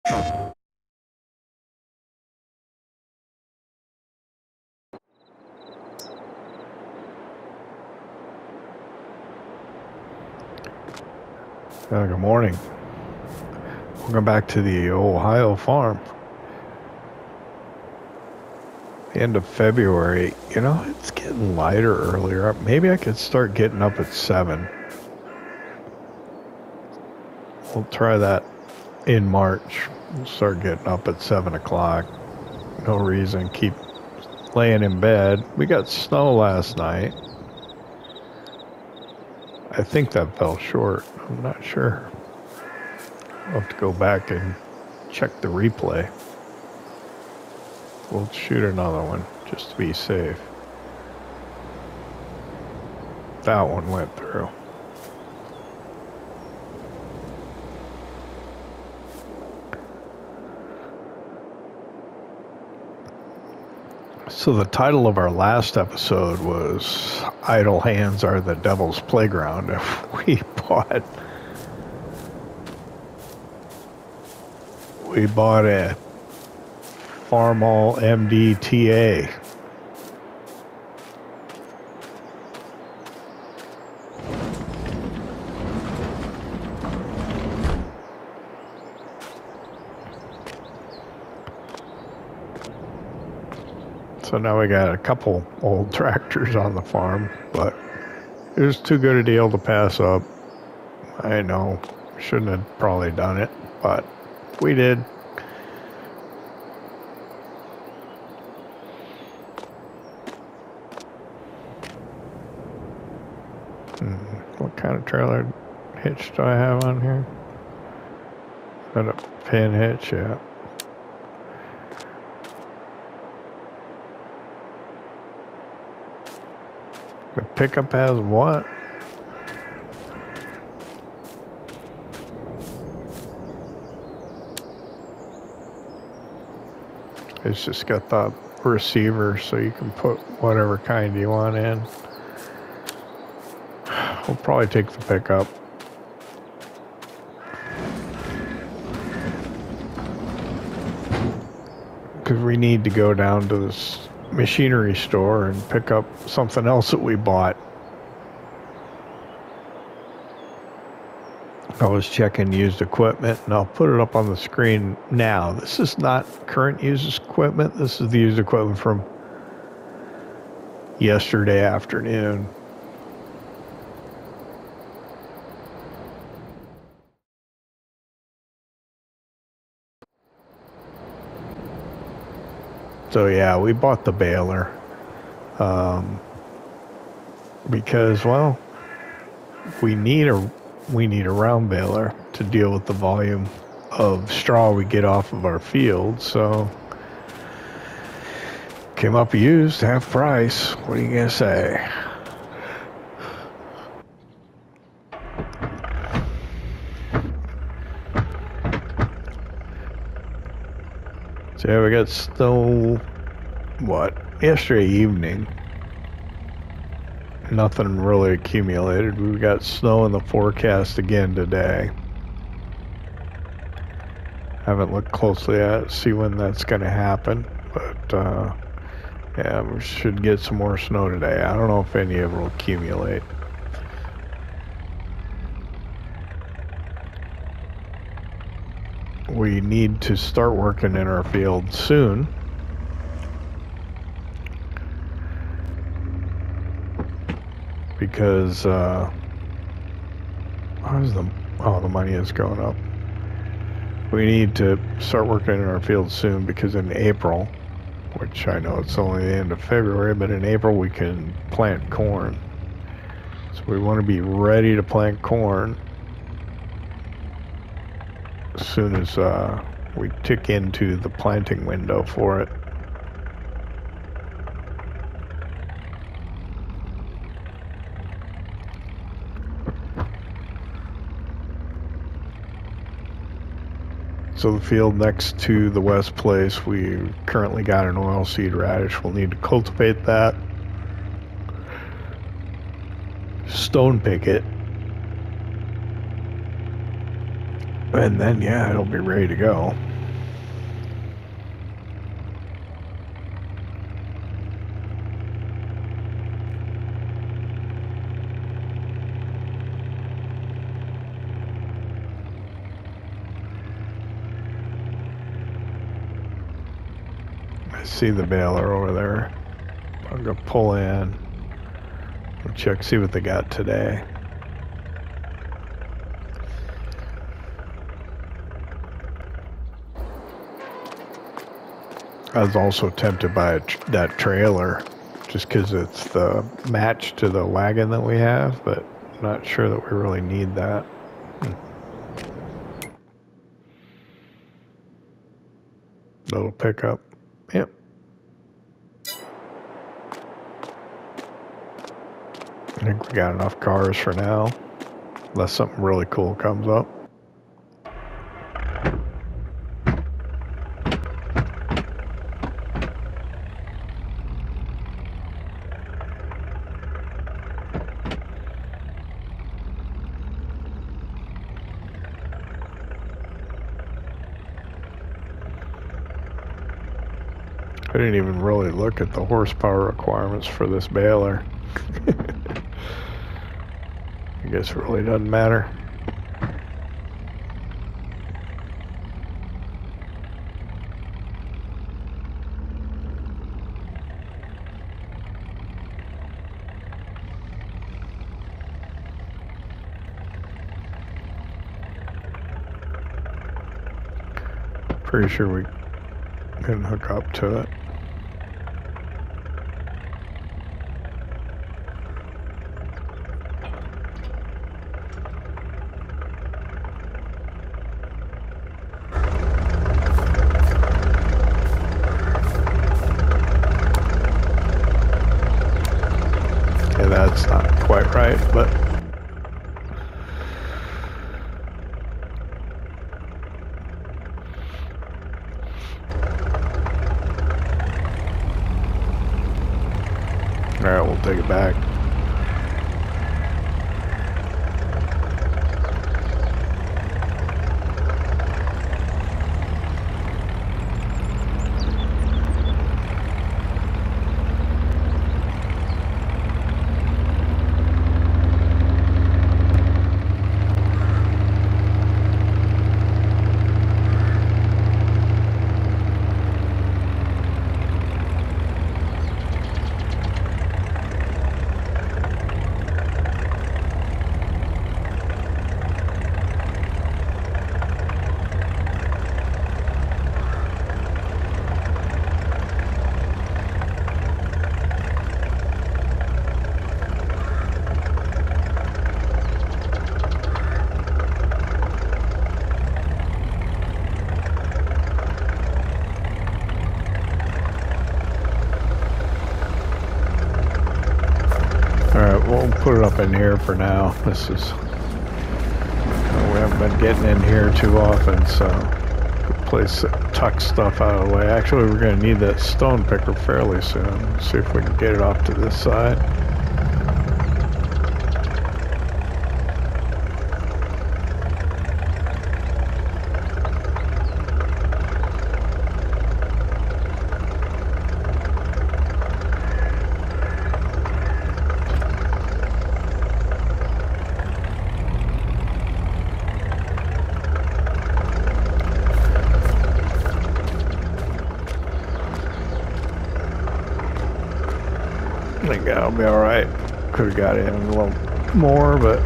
Good morning. Welcome back to the Ohio farm. End of February. You know, it's getting lighter earlier. Maybe I could start getting up at 7. We'll try that in March. We'll start getting up at 7 o'clock. No reason. Keep laying in bed. We got snow last night. I think that fell short. I'm not sure. I'll have to go back and check the replay. We'll shoot another one just to be safe. That one went through. So the title of our last episode was Idle Hands Are the Devil's Playground. We bought a Farmall MDTA. So now we got a couple old tractors on the farm, but it was too good a deal to pass up. I know, shouldn't have probably done it, but we did. What kind of trailer hitch do I have on here? Got a pin hitch, yeah. The pickup has what? It's just got the receiver so you can put whatever kind you want in. We'll probably take the pickup. Because we need to go down to this machinery store and pick up something else that we bought. I was checking used equipment, and I'll put it up on the screen now. This is not current used equipment. This is the used equipment from yesterday afternoon. So yeah, we bought the baler because, well, we need a round baler to deal with the volume of straw we get off of our field. So came up used, half price. What are you gonna say? So yeah, we got snow, yesterday evening. Nothing really accumulated. We got snow in the forecast again today. Haven't looked closely at it, see when that's going to happen. But, yeah, we should get some more snow today. I don't know if any of it will accumulate. We need to start working in our field soon. Because, the money is going up. We need to start working in our field soon because in April, which I know it's only the end of February, but in April we can plant corn. So we want to be ready to plant corn as soon as we tick into the planting window for it. So the field next to the west place, we currently got an oilseed radish. We'll need to cultivate that, stone pick it, and then yeah, it'll be ready to go. see the baler over there. I'm gonna pull in. We'll check, see what they got today. I was also tempted by that trailer, just because it's the match to the wagon that we have, but not sure that we really need that. Little pickup. Yep. I think we got enough cars for now, unless something really cool comes up. I didn't even really look at the horsepower requirements for this baler. I guess it really doesn't matter. Pretty sure we can hook up to it. That's not quite right, but all right, we'll take it back. We'll put it up in here for now. This is, we haven't been getting in here too often, so good place to tuck stuff out of the way. Actually, we're going to need that stone picker fairly soon. Let's see if we can get it off to this side. I think that'll be alright. Could have got in a little more, but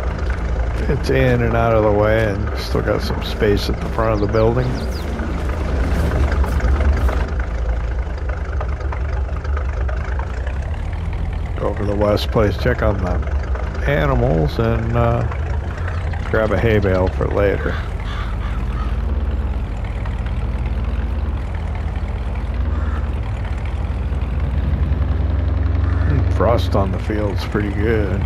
it's in and out of the way, and still got some space at the front of the building. Go over to the west place, check on the animals, and grab a hay bale for later. Frost on the field's pretty good.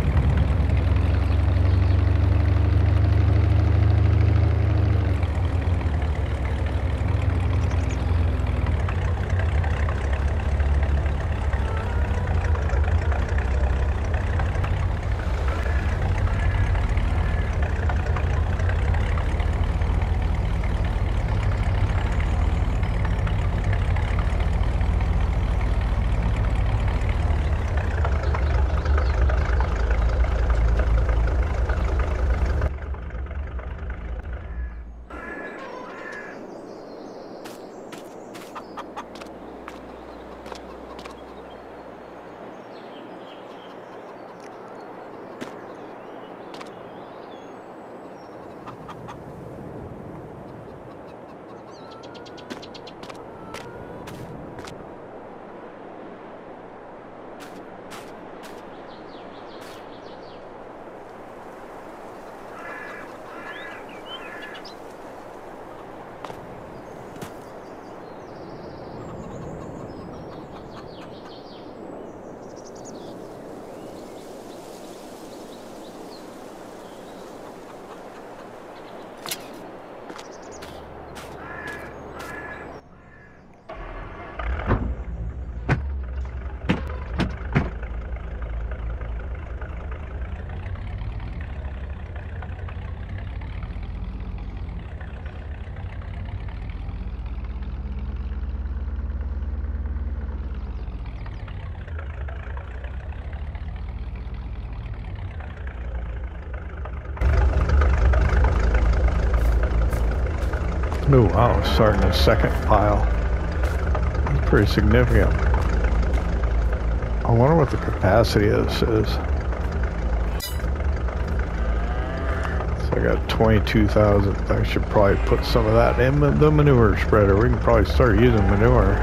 Oh wow, starting a second pile. That's pretty significant. I wonder what the capacity of this is. So I got 22,000. I should probably put some of that in the manure spreader. We can probably start using manure.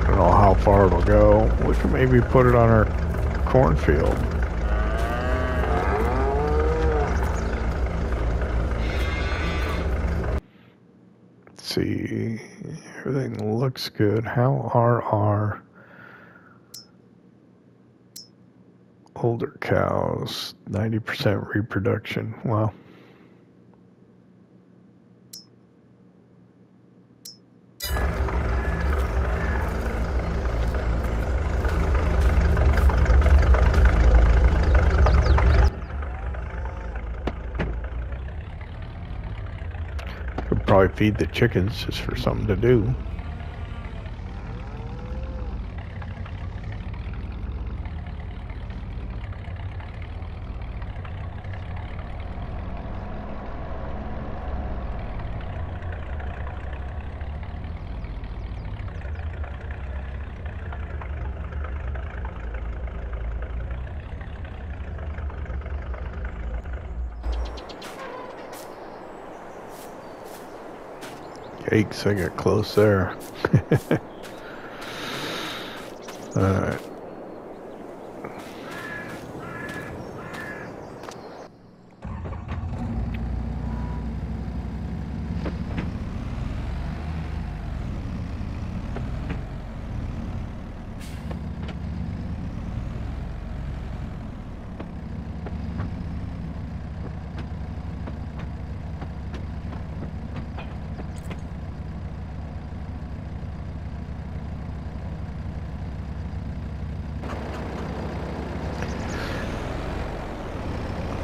I don't know how far it'll go. We can maybe put it on our cornfield. Let's see. Everything looks good. How are our older cows? 90% reproduction. Well, could probably feed the chickens just for something to do. Yikes, I got close there. Alright.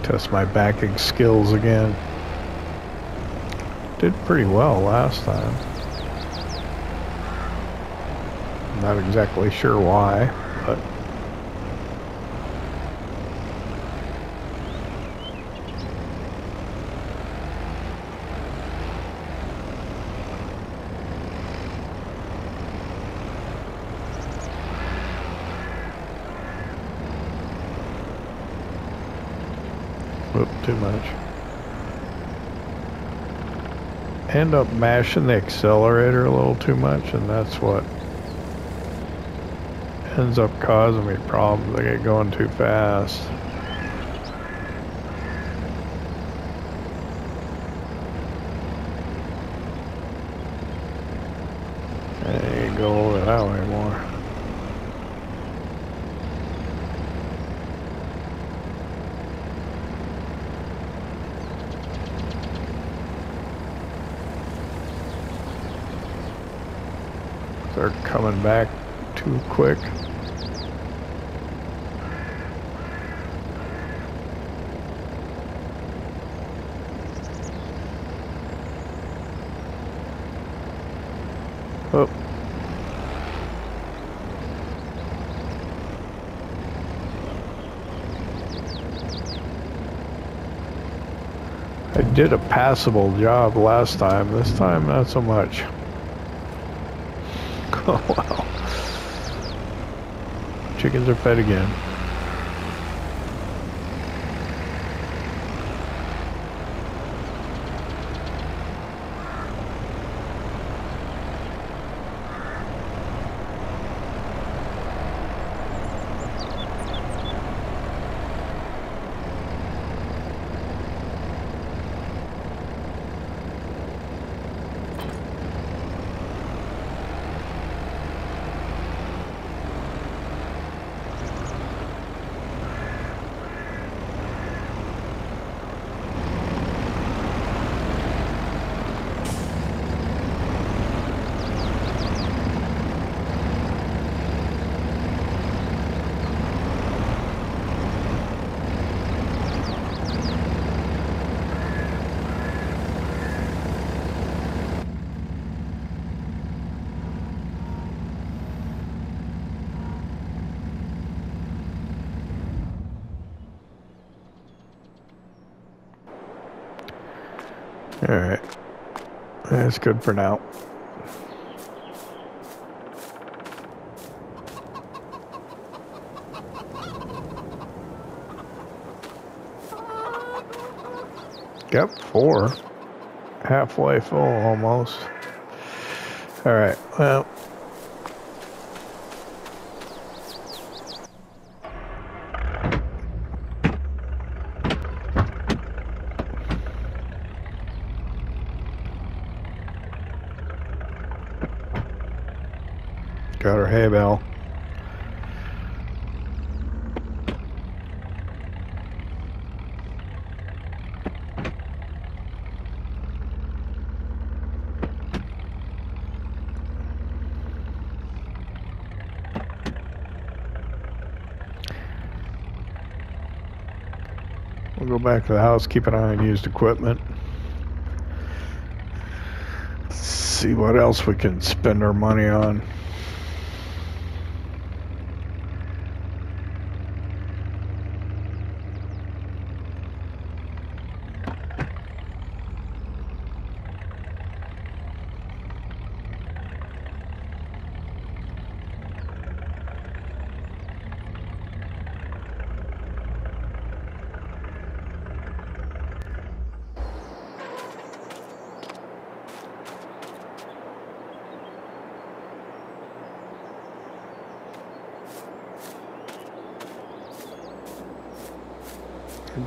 Test my backing skills again. Did pretty well last time. Not exactly sure why, but whoop, too much. End up mashing the accelerator a little too much, and that's what ends up causing me problems. I get going too fast. I ain't go over that way anymore. They're coming back too quick. Oh. I did a passable job last time. This time, not so much. Oh, wow. Chickens are fed again. All right. That's good for now. Yep, 4. Halfway full almost. Alright, well. Got our hay bale. We'll go back to the house, keep an eye on used equipment. See what else we can spend our money on.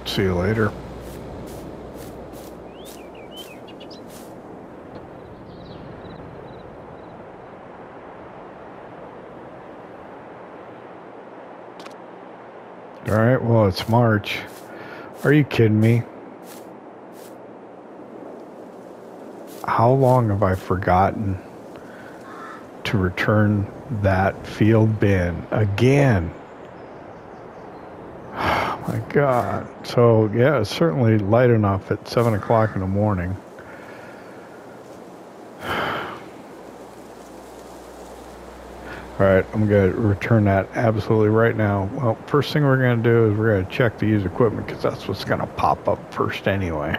See you later. All right, well, it's March. Are you kidding me? How long have I forgotten to return that field bin again? My God. So, yeah, it's certainly light enough at 7 o'clock in the morning. All right, I'm going to return that absolutely right now. Well, first thing we're going to do is we're going to check the used equipment because that's what's going to pop up first anyway.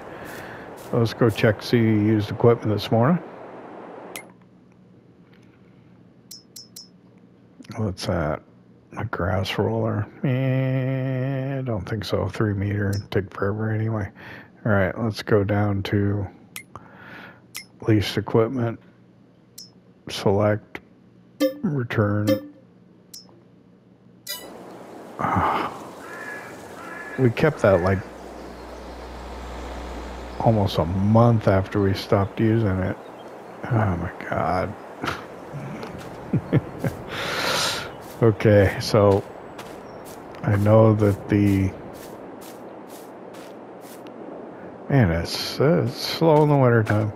So let's go check see used equipment this morning. What's that? A grass roller? I don't think so. 3 meter. Take forever anyway. All right, let's go down to leased equipment. Select. Return. We kept that like almost a month after we stopped using it. Oh my God. Okay, so I know that the man, it's slow in the wintertime.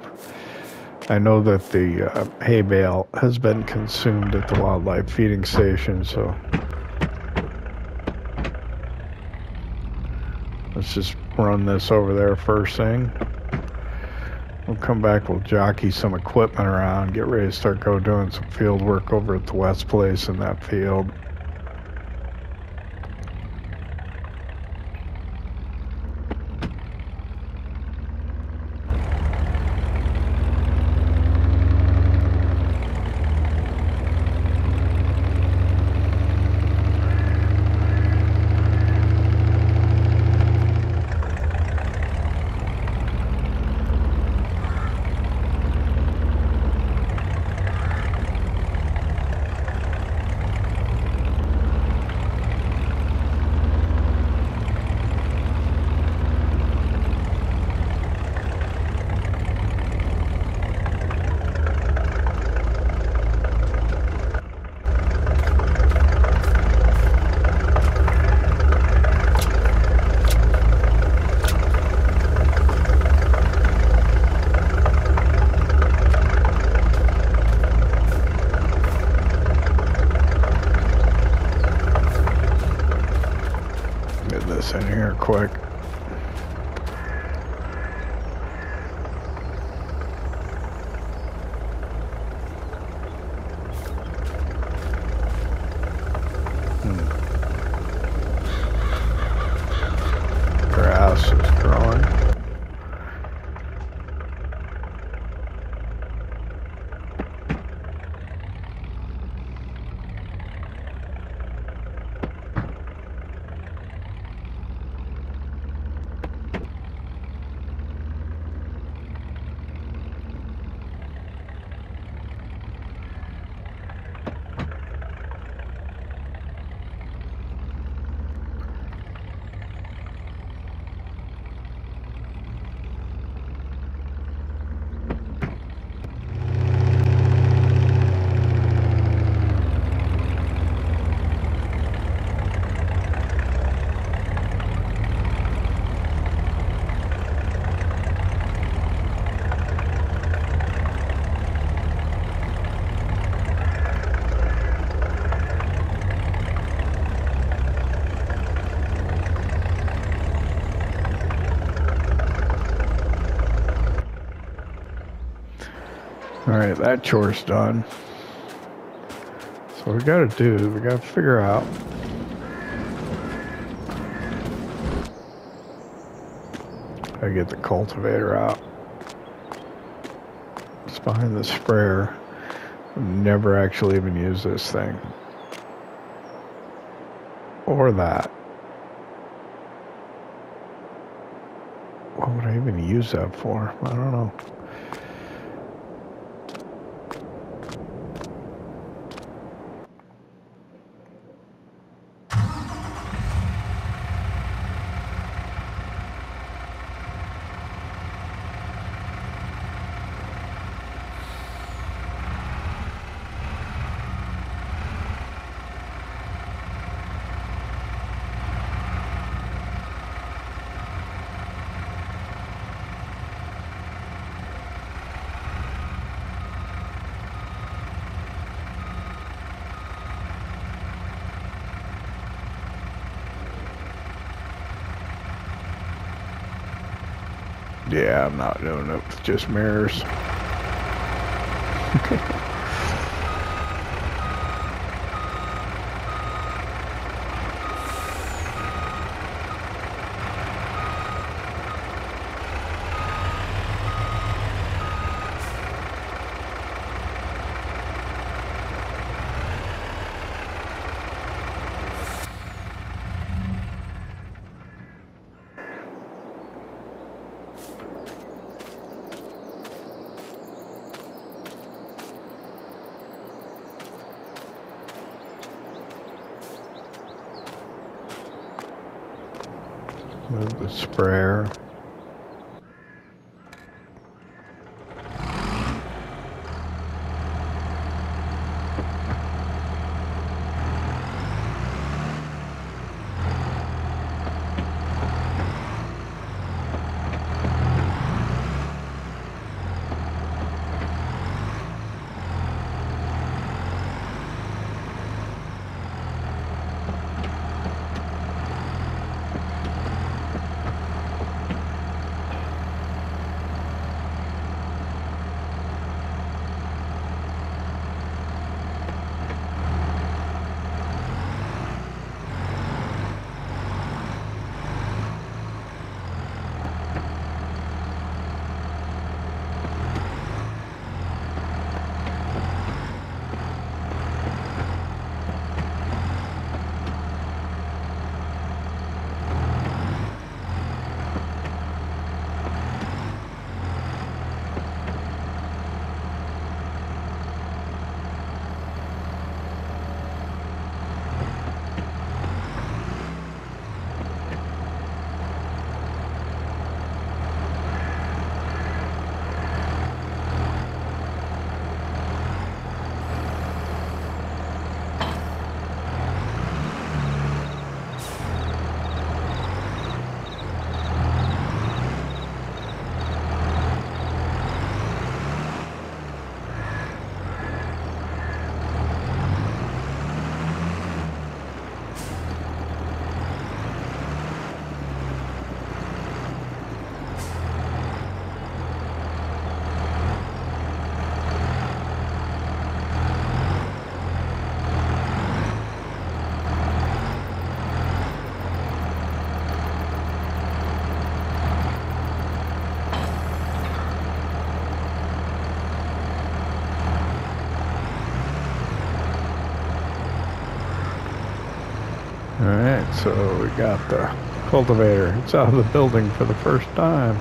I know that the hay bale has been consumed at the wildlife feeding station, so let's just run this over there first thing. We'll come back, we'll jockey some equipment around, get ready to start doing some field work over at the West Place in that field. In here quick. Grass is growing. Alright, that chore's done. So what we gotta do, we gotta figure out how to get the cultivator out. It's behind the sprayer. I've never actually even used this thing. Or that. What would I even use that for? I don't know. Yeah, I'm not doing it with just mirrors. Move the sprayer. Alright, so we got the cultivator. It's out of the building for the first time.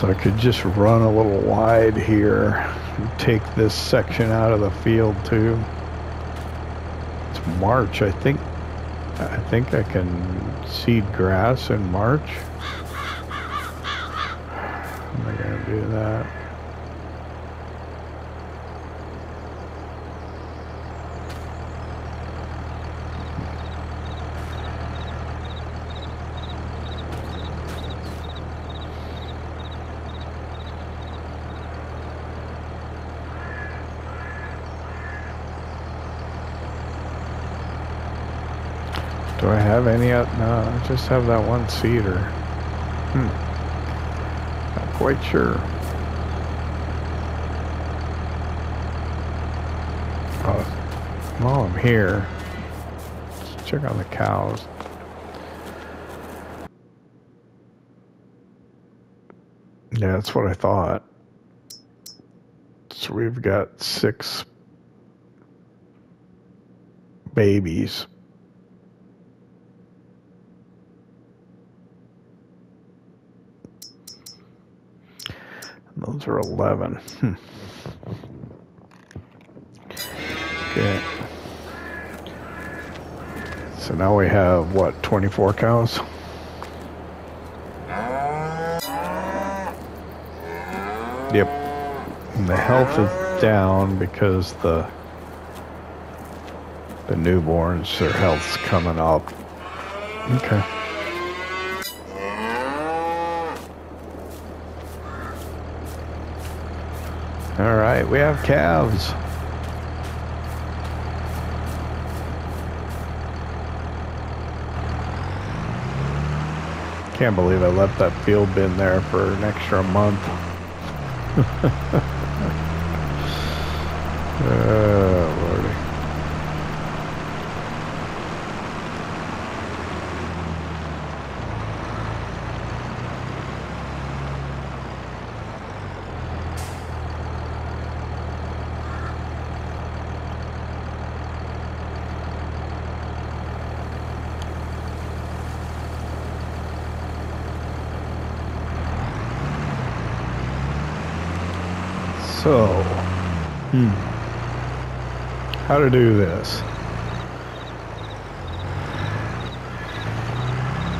So I could just run a little wide here and take this section out of the field too. It's March, I think I can seed grass in March. Am I gonna do that? Do I have any? No, I just have that one seeder. Not quite sure. Oh, while I'm here, let's check on the cows. Yeah, that's what I thought. So we've got 6 babies. Those are 11. Okay. So now we have, what, 24 cows? Yep. And the health is down because the newborns, their health's coming up. Okay. All right, we have calves. Can't believe I left that field bin there for an extra month. Oh, Lordy. So, how to do this?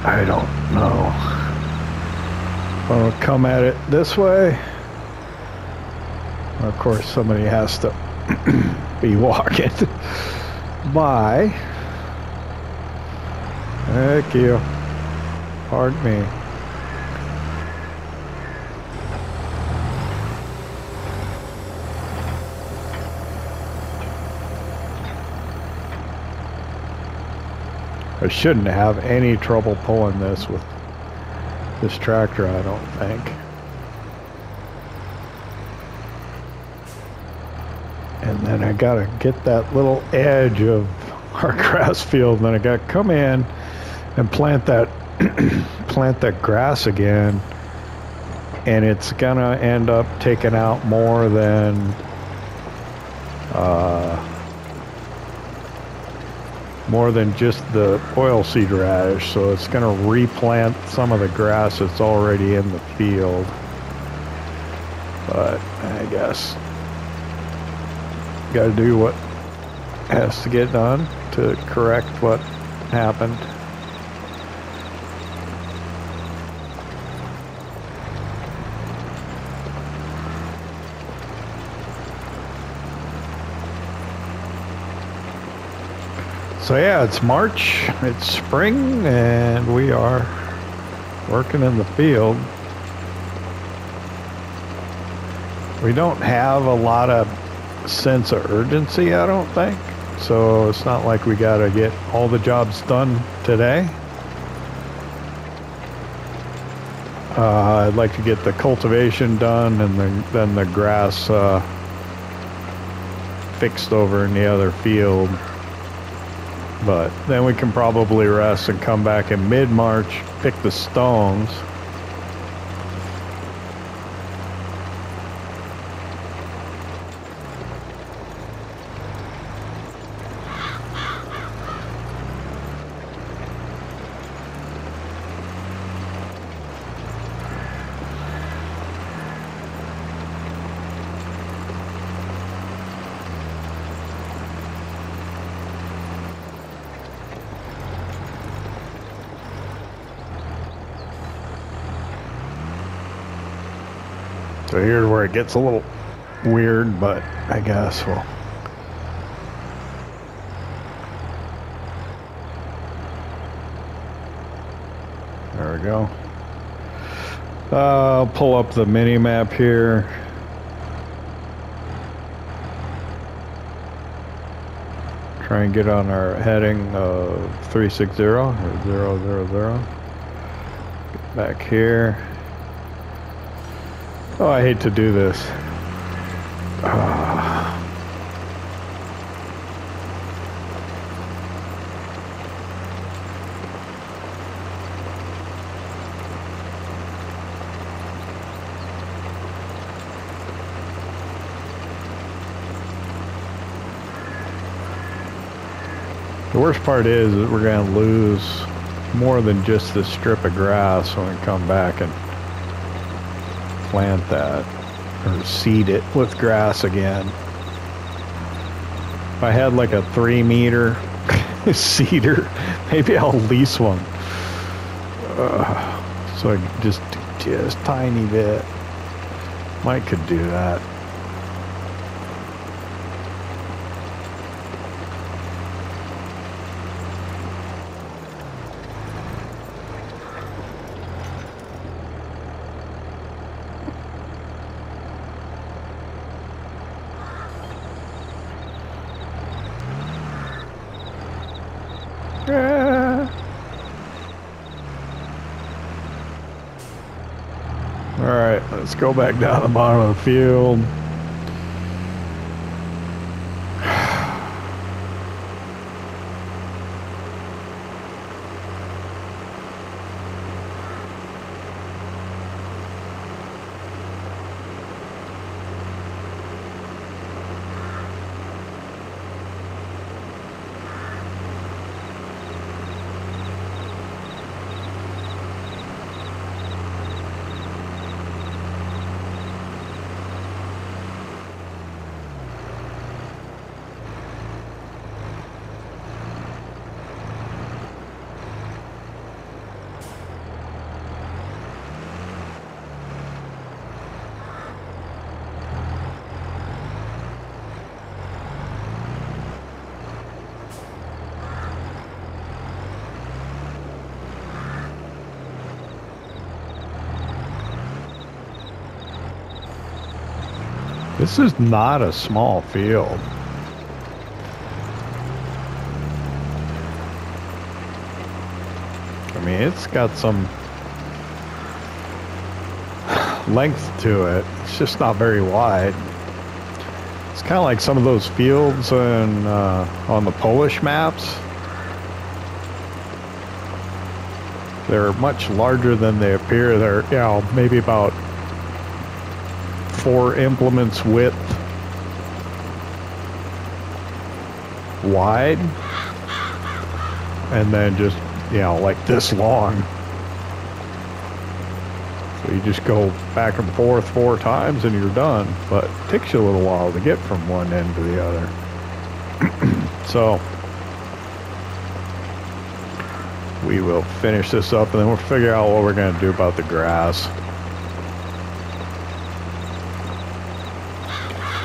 I don't know. I'll come at it this way. Of course, somebody has to be walking by. Thank you. Pardon me. I shouldn't have any trouble pulling this with this tractor, I don't think. And then I gotta get that little edge of our grass field, and then I gotta come in and plant that plant that grass again, and it's gonna end up taking out more than just the oilseed radish, so it's going to replant some of the grass that's already in the field. But I guess got to do what has to get done to correct what happened. So yeah, it's March, it's spring, and we are working in the field. We don't have a lot of sense of urgency, I don't think. So it's not like we gotta get all the jobs done today. I'd like to get the cultivation done and then the grass fixed over in the other field. But then we can probably rest and come back in mid-March, pick the stones. So here's where it gets a little weird, but I guess we'll... There we go. I'll pull up the mini map here. Try and get on our heading 360 or 000. Get back here. Oh, I hate to do this. The worst part is that we're going to lose more than just this strip of grass when we come back and plant that or seed it with grass again. If I had like a 3-meter seeder, maybe I'll lease one. So I could just tiny bit. Mike could do that. Alright, let's go back down the bottom of the field. This is not a small field. I mean, it's got some length to it. It's just not very wide. It's kind of like some of those fields on the Polish maps. They're much larger than they appear. They're, you know, maybe about 4 implements width wide, and then just, you know, like this long. So you just go back and forth 4 times and you're done, but it takes you a little while to get from one end to the other. So we will finish this up and then we'll figure out what we're going to do about the grass.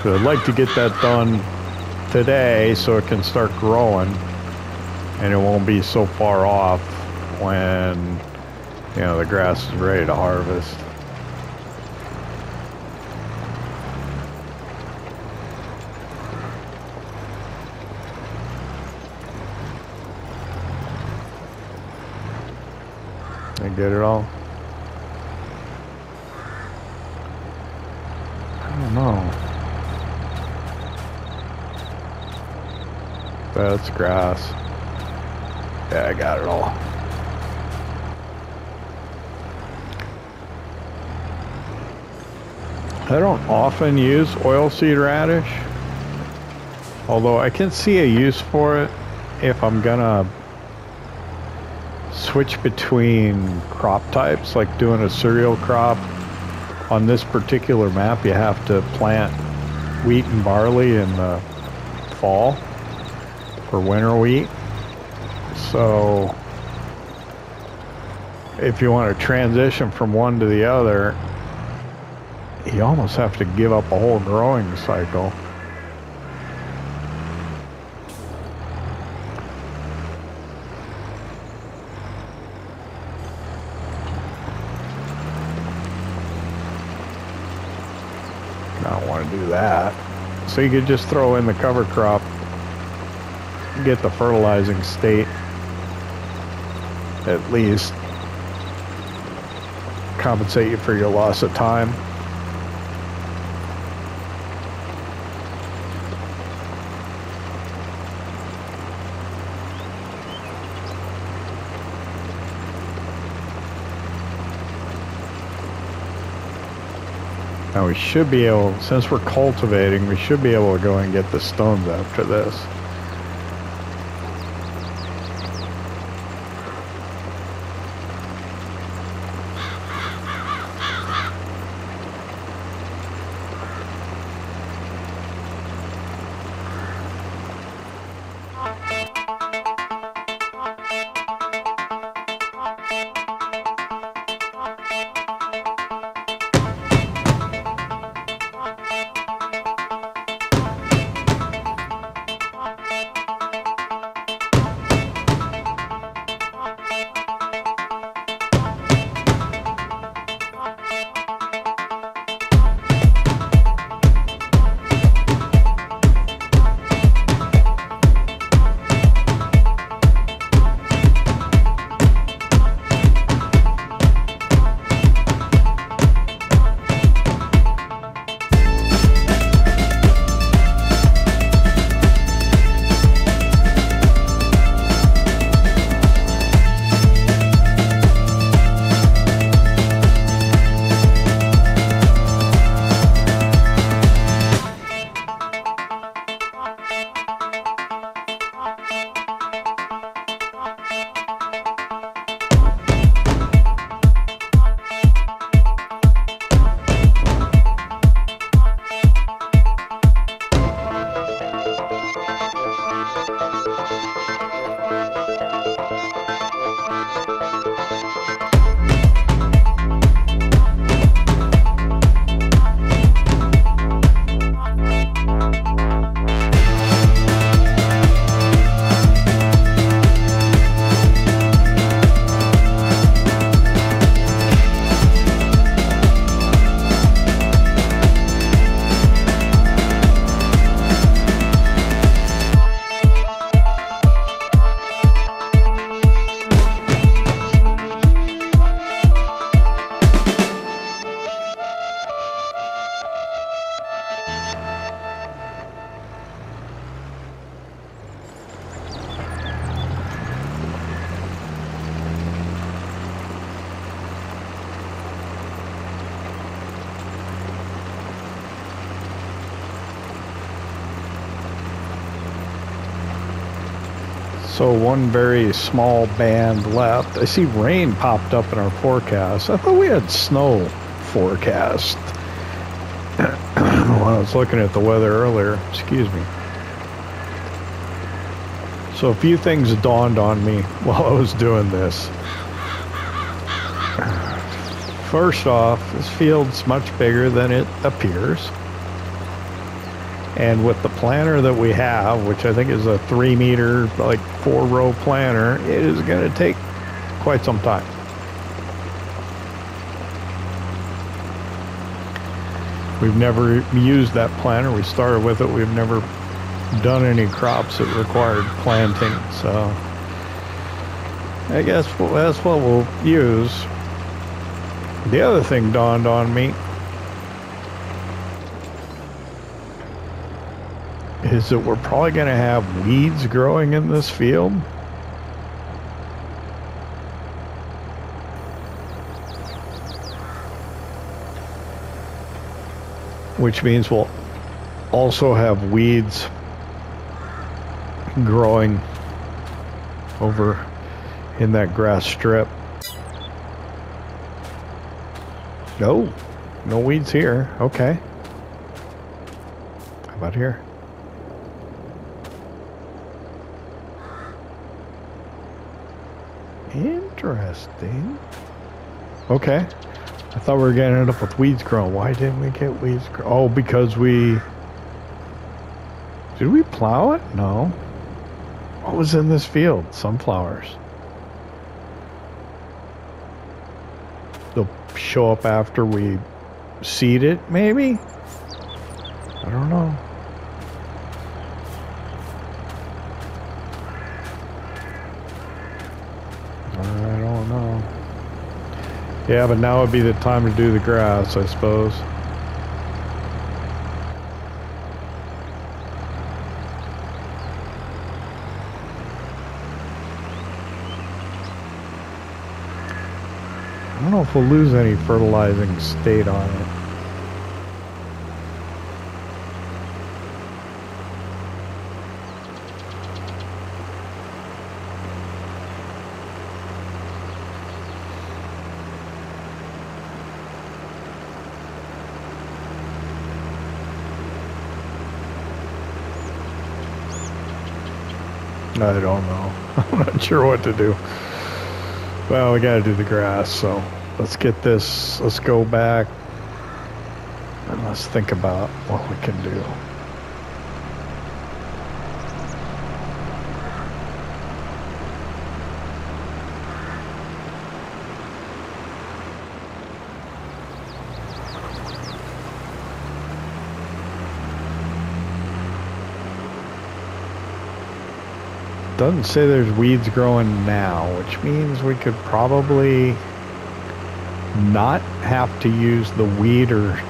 So I'd like to get that done today so it can start growing and it won't be so far off when, you know, the grass is ready to harvest. I get it all? I don't know. That's grass. Yeah, I got it all. I don't often use oilseed radish, although I can see a use for it if I'm gonna switch between crop types, like doing a cereal crop. On this particular map, you have to plant wheat and barley in the fall for winter wheat. So if you want to transition from one to the other, You almost have to give up a whole growing cycle. I don't want to do that. So you could just throw in the cover crop, get the fertilizing state, at least compensate you for your loss of time. Now we should be able, since we're cultivating, we should be able to go and get the stones after this. So one very small band left. I see rain popped up in our forecast. I thought we had snow forecast when I was looking at the weather earlier. Excuse me. So a few things dawned on me while I was doing this. First off, this field's much bigger than it appears. And with the planter that we have, which I think is a 3-meter, like 4-row planter, it is going to take quite some time. We've never used that planter. We started with it. We've never done any crops that required planting. So I guess that's what we'll use. The other thing dawned on me is that we're probably going to have weeds growing in this field. Which means we'll also have weeds growing over in that grass strip. No weeds here. Okay. How about here? Interesting. Okay. I thought we were going to end up with weeds growing. Why didn't we get weeds growing? Oh, because we... Did we plow it? No. What was in this field? Sunflowers. They'll show up after we seed it, maybe? I don't know. I don't know. Yeah, but now would be the time to do the grass, I suppose. I don't know if we'll lose any fertilizing state on it. I don't know. I'm not sure what to do. Well, we gotta do the grass, so let's get this, let's go back and let's think about what we can do. Doesn't say there's weeds growing now, which means we could probably not have to use the weeder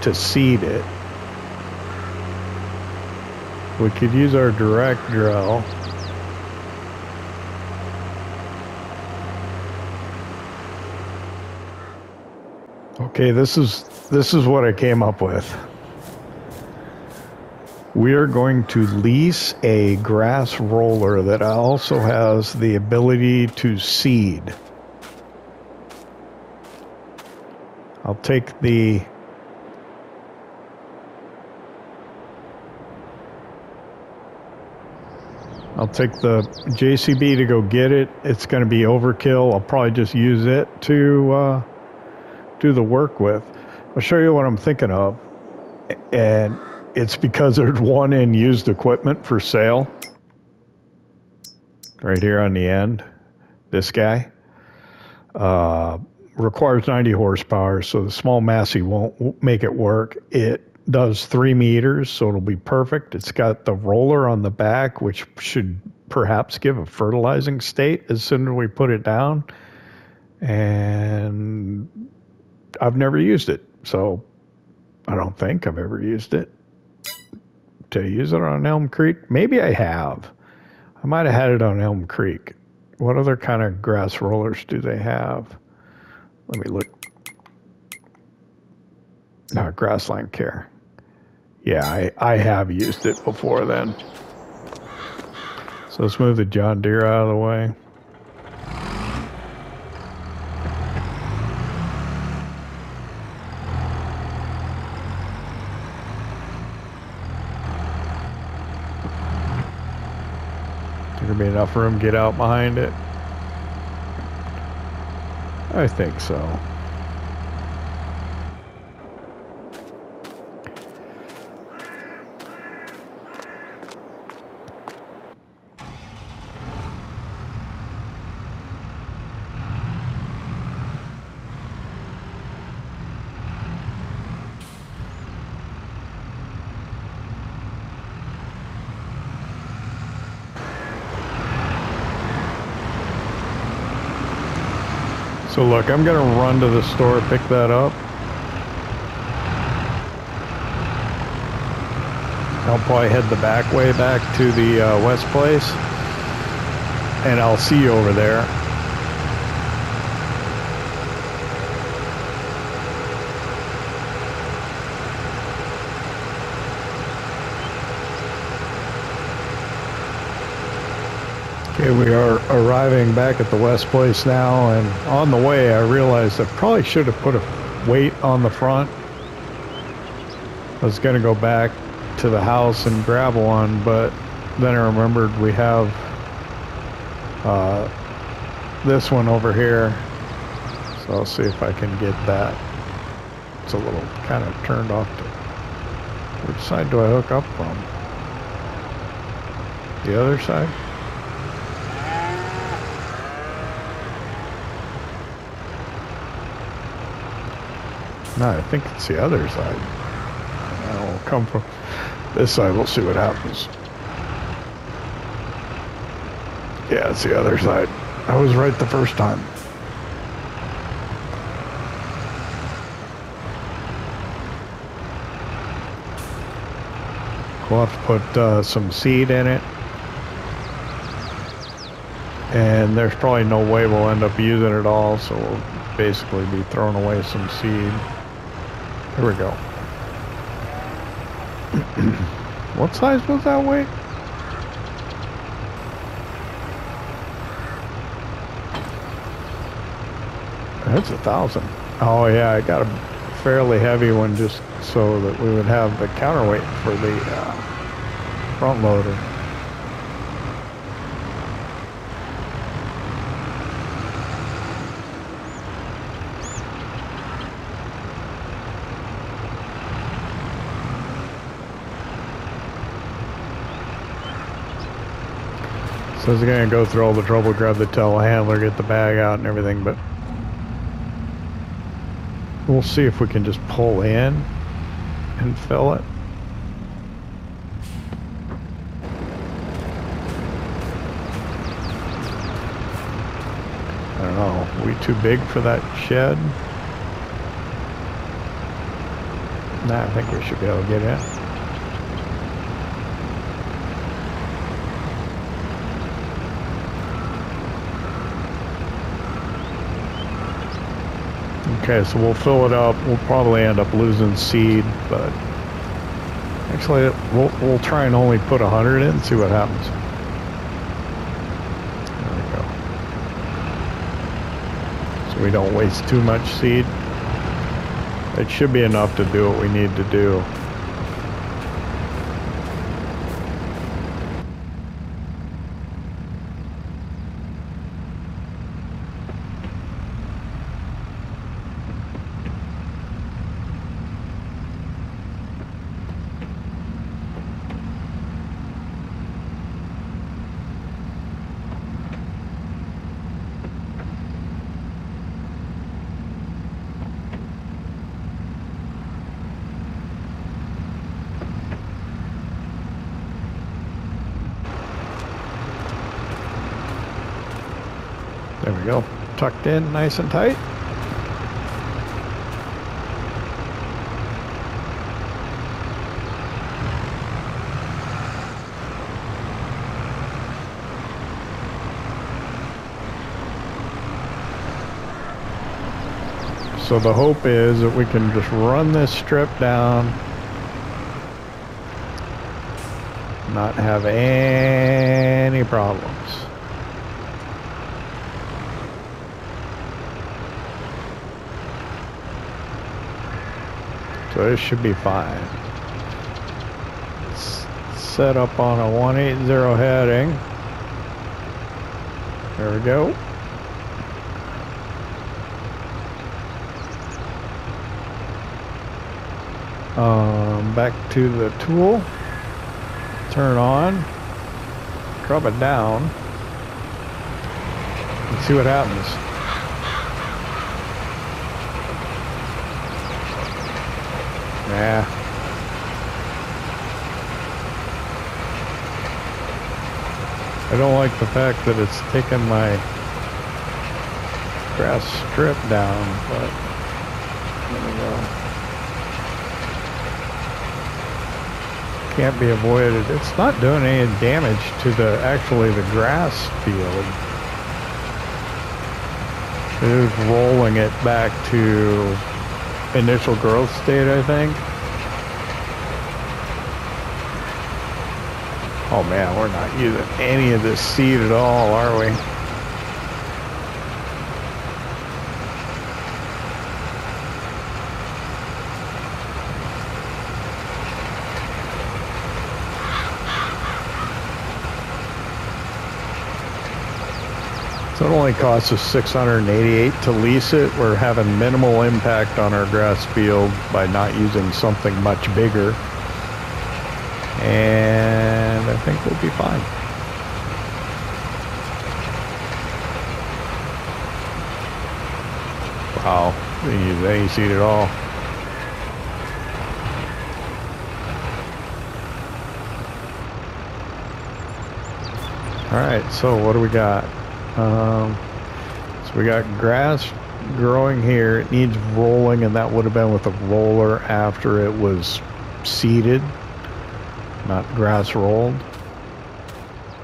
to seed it. We could use our direct drill. Okay, this is what I came up with. We are going to lease a grass roller that also has the ability to seed. I'll take the JCB to go get it. It's going to be overkill. I'll probably just use it to do the work with. I'll show you what I'm thinking of. And it's because there's one in used equipment for sale. Right here on the end. This guy. Requires 90 horsepower, so the small Massey won't make it work. It does 3 meters, so it'll be perfect. It's got the roller on the back, which should perhaps give a fertilizing state as soon as we put it down. And I've never used it, so I don't think I've ever used it. To use it on Elm Creek? Maybe I have. I might have had it on Elm Creek. What other kind of grass rollers do they have? Let me look. Grassland Care. Yeah, I have used it before then. So let's move the John Deere out of the way. There'll be enough room to get out behind it. I think so. So look, I'm going to run to the store, pick that up. I'll probably head the back way back to the West Place. And I'll see you over there. Okay, we are arriving back at the West Place now, and on the way I realized I probably should have put a weight on the front. I was going to go back to the house and grab one, but then I remembered we have this one over here. So I'll see if I can get that. It's a little kind of turned off to... Which side do I hook up from? The other side? No, I think it's the other side. I'll come from this side. We'll see what happens. Yeah, it's the other side. I was right the first time. We'll have to put some seed in it. And there's probably no way we'll end up using it all, so we'll basically be throwing away some seed. Here we go. What size was that weight? That's 1,000. Oh yeah, I got a fairly heavy one just so that we would have the counterweight for the front loader. So it's gonna go through all the trouble, grab the telehandler, get the bag out and everything, but we'll see if we can just pull in and fill it. I don't know, are we too big for that shed? Nah, I think we should be able to get in. Okay, so we'll fill it up. We'll probably end up losing seed, but actually we'll try and only put 100 in and see what happens. There we go. So we don't waste too much seed. It should be enough to do what we need to do. There we go. Tucked in nice and tight. So the hope is that we can just run this strip down, not have any problems. So this should be fine. It's set up on a 180 heading. There we go. Back to the tool. Turn on. Drop it down. And see what happens. Yeah. I don't like the fact that it's taken my grass strip down, but there we go. Can't be avoided. It's not doing any damage to the grass field. It is rolling it back to initial growth state, I think. Oh man, we're not using any of this seed at all, are we? So it only costs us $688 to lease it. We're having minimal impact on our grass field by not using something much bigger. And I think we'll be fine. Wow, they ain't seen it all. Alright, so what do we got? So we got grass growing here. It needs rolling, and that would have been with a roller after it was seeded, not grass rolled.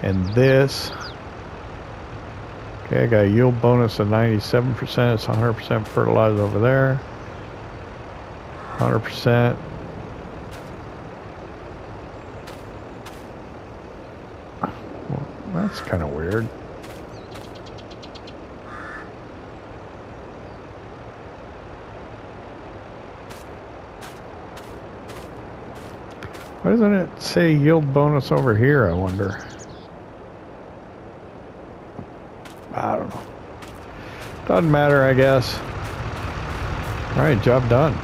And this, okay, I got a yield bonus of 97%. It's 100% fertilized over there. 100%. Well, that's kind of weird. Why doesn't it say yield bonus over here, I wonder? I don't know. Doesn't matter, I guess. Alright, job done.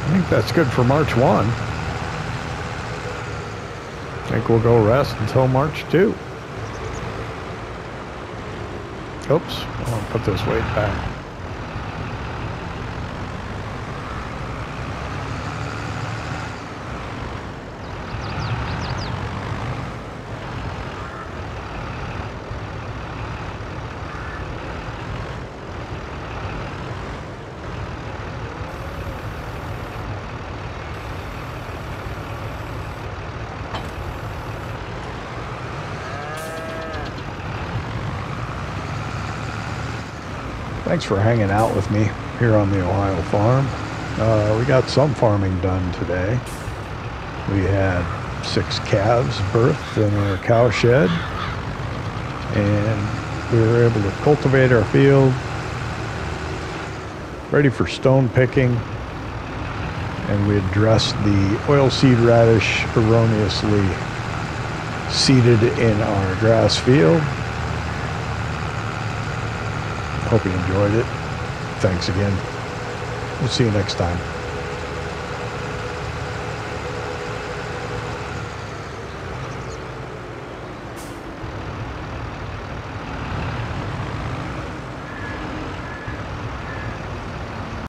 I think that's good for March 1. I think we'll go rest until March 2. Oops, I'll put this weight back. Thanks for hanging out with me here on the Ohio farm. We got some farming done today. We had 6 calves birthed in our cow shed, and we were able to cultivate our field, ready for stone picking, and we addressed the oilseed radish erroneously seeded in our grass field. Hope you enjoyed it. Thanks again. We'll see you next time.